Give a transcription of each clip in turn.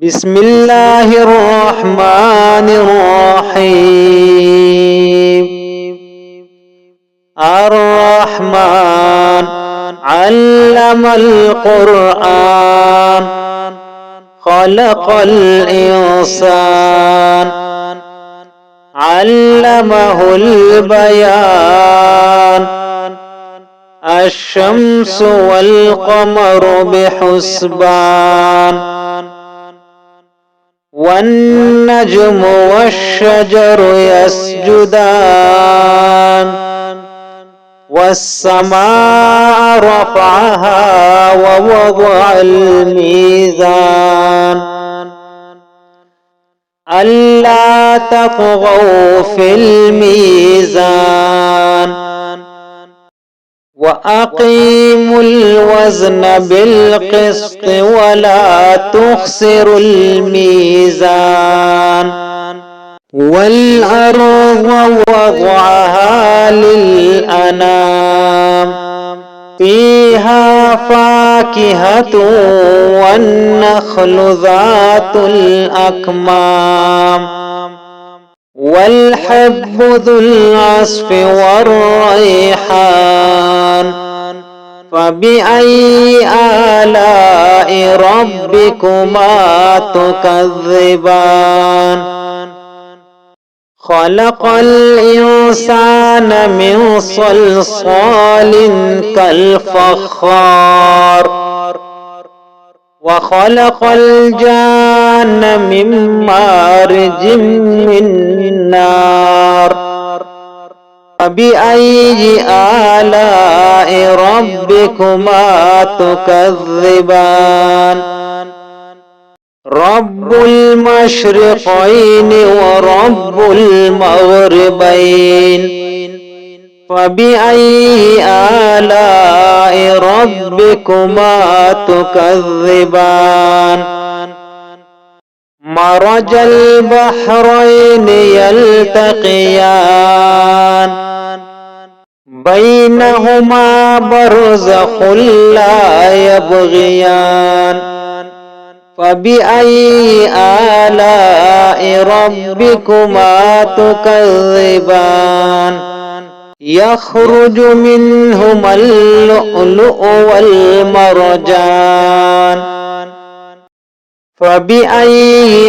بسم الله الرحمن الرحيم. الرحمن علم القرآن خلق الإنسان علمه البيان الشمس والقمر بحسبان والنجم والشجر يسجدان والسماء رفعها ووضع الميزان ألا تطغوا في الميزان وأقيموا الوزن بالقسط ولا تخسروا الميزان والأرض وضعها للأنام فيها فاكهة والنخل ذات الأكمام والحب ذو العصف والريحان فبأي آلاء ربكما تكذبان خلق الإنسان من صلصال كالفخار وخلق الجان من مارج من نار فبأي آلاء ربكما تكذبان رب المشرقين ورب المغربين فبأي آلاء ربكما تكذبان مرج البحرين يلتقيان بينهما برزخ لا يبغيان فبأي آلاء ربكما تكذبان يخرج منهما اللؤلؤ والمرجان فبأي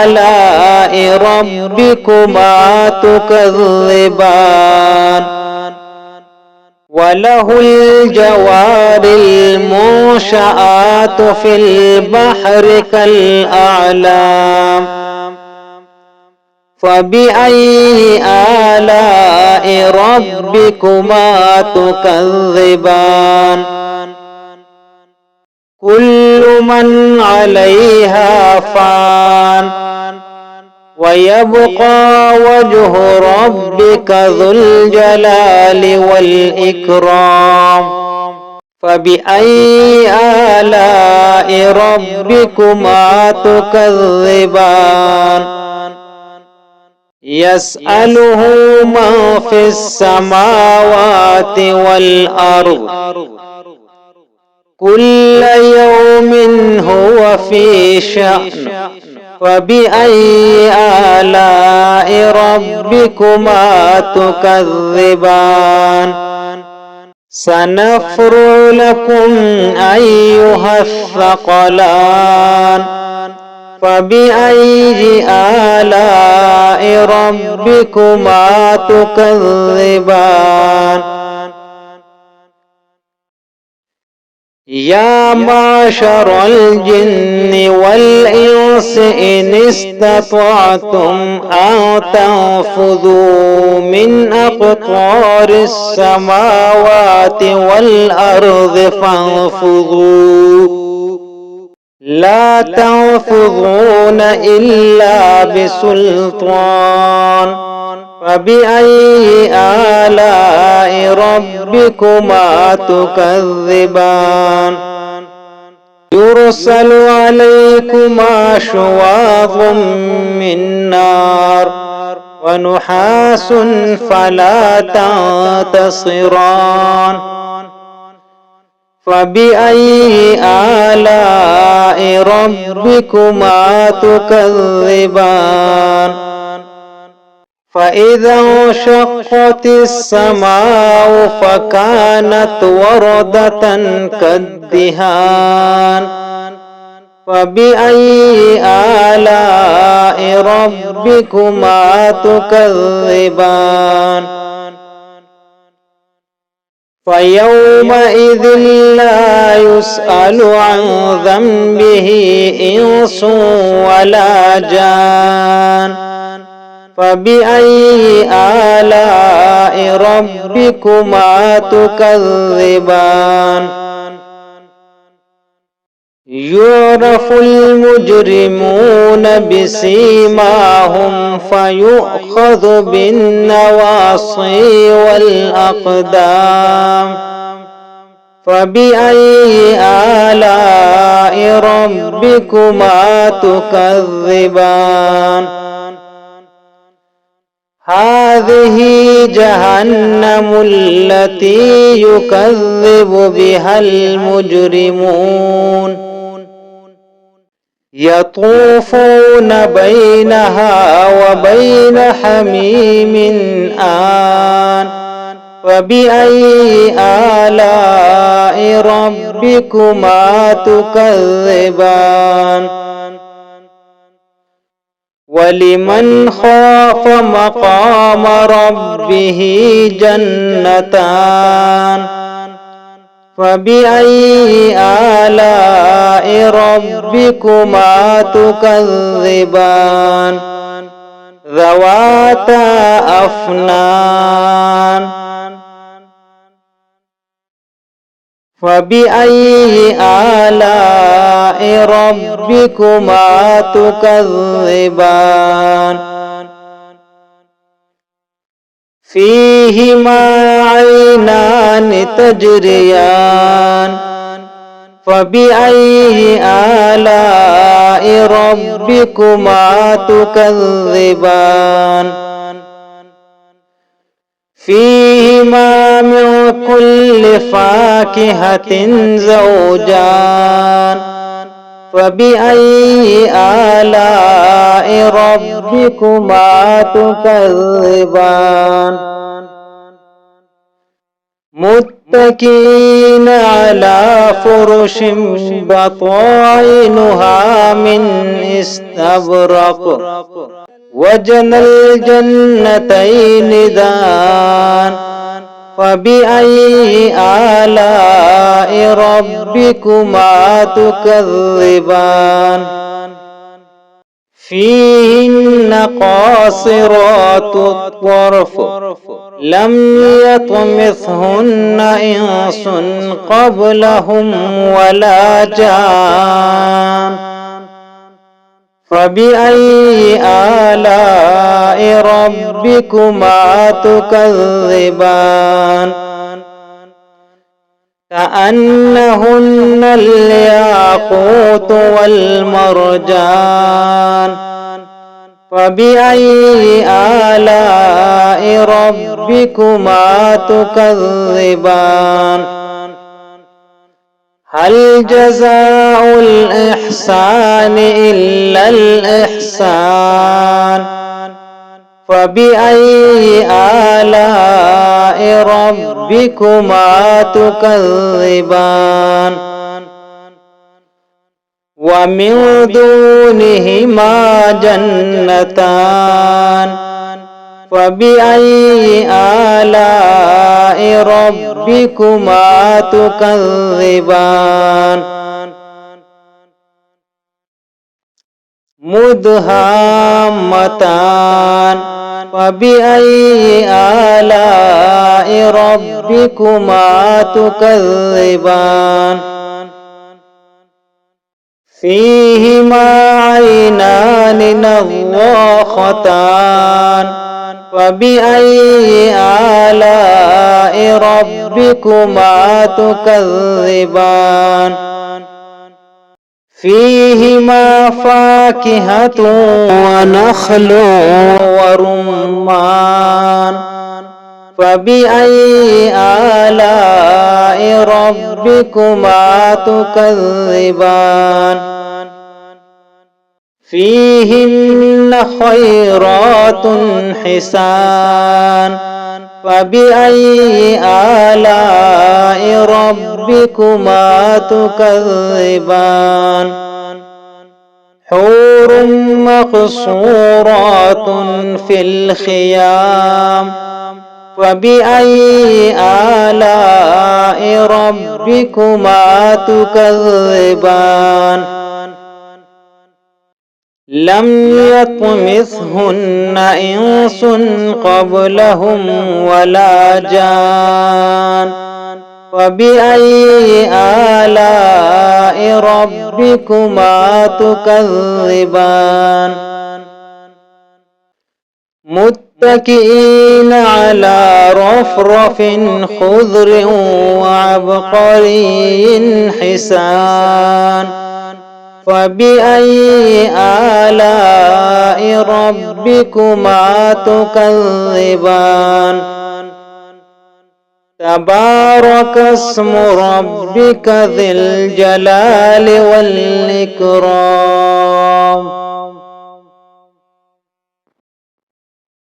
آلاء ربكما تكذبان وله الجوار المنشآت في البحر كالأعلام فبأي آلاء ربكما تكذبان كل من عليها فان ويبقى وجه ربك ذو الجلال والإكرام فبأي آلاء ربكما تكذبان يسأله من في السماوات والأرض كل يوم هو في شأن فبأي آلاء ربكما تكذبان سنفرغ لكم أيها الثقلان فبأي آلاء ربكما تكذبان يا معشر الجن والإنس إن استطعتم أن تنفذوا من أقطار السماوات والأرض فانفذوا لا تنفذون إلا بسلطان فبأي آلاء ربكما تكذبان يرسل عليكما شواظ من نار ونحاس فلا تنتصران فبأي آلاء ربكما تكذبان فإذا انشقت السماء فكانت وردة كالدهان فبأي آلاء ربكما تكذبان فيومئذ لا يسأل عن ذنبه إنس ولا جان فبأي آلاء ربكما تكذبان يعرف المجرمون بسيماهم فيؤخذ بالنواصي والأقدام فبأي آلاء ربكما تكذبان هذه جهنم التي يكذب بها المجرمون يطوفون بينها وبين حميم آن فبأي آلاء ربكما تكذبان ولمن خاف مقام ربه جنتان فبأي آلاء ربكما تكذبان ذواتا أفنان فبأي آلاء ربكما تكذبان فيهما عينان تجريان فبأي آلاء ربكما تكذبان فيهما من كل فاكهة زوجان فبأي آلاء ربكما تكذبان متكئين على فرش بطائنها من استبرق وجنى الجنتين دان فبأي آلاء ربكما تكذبان فيهن قاصرات الطرف لم يطمثهن إنس قبلهم ولا جان فبأي آلاء ربكما تكذبان كأنهن الياقوت والمرجان فبأي آلاء ربكما تكذبان هل جزاء الإحسان إلا الإحسان فبأي آلاء ربكما تكذبان ومن دونهما جنتان فبأي آلاء ربكما تكذبان مدهامتان فبأي آلاء ربكما تكذبان فيهما عينان نضاختان فبأي آلاء ربكما تكذبان فيهما فاكهة ونخل ورمان فبأي آلاء ربكما تكذبان فيهن خيرات حسان فبأي آلاء ربكما تكذبان حور مقصورات في الخيام فبأي آلاء ربكما تكذبان لم يطمثهن إنس قبلهم ولا جان فبأي آلاء ربكما تكذبان متكئين على رفرف خضر وعبقري حسان فبأي آلاء ربكما تكذبان تبارك اسم ربك ذي الجلال والإكرام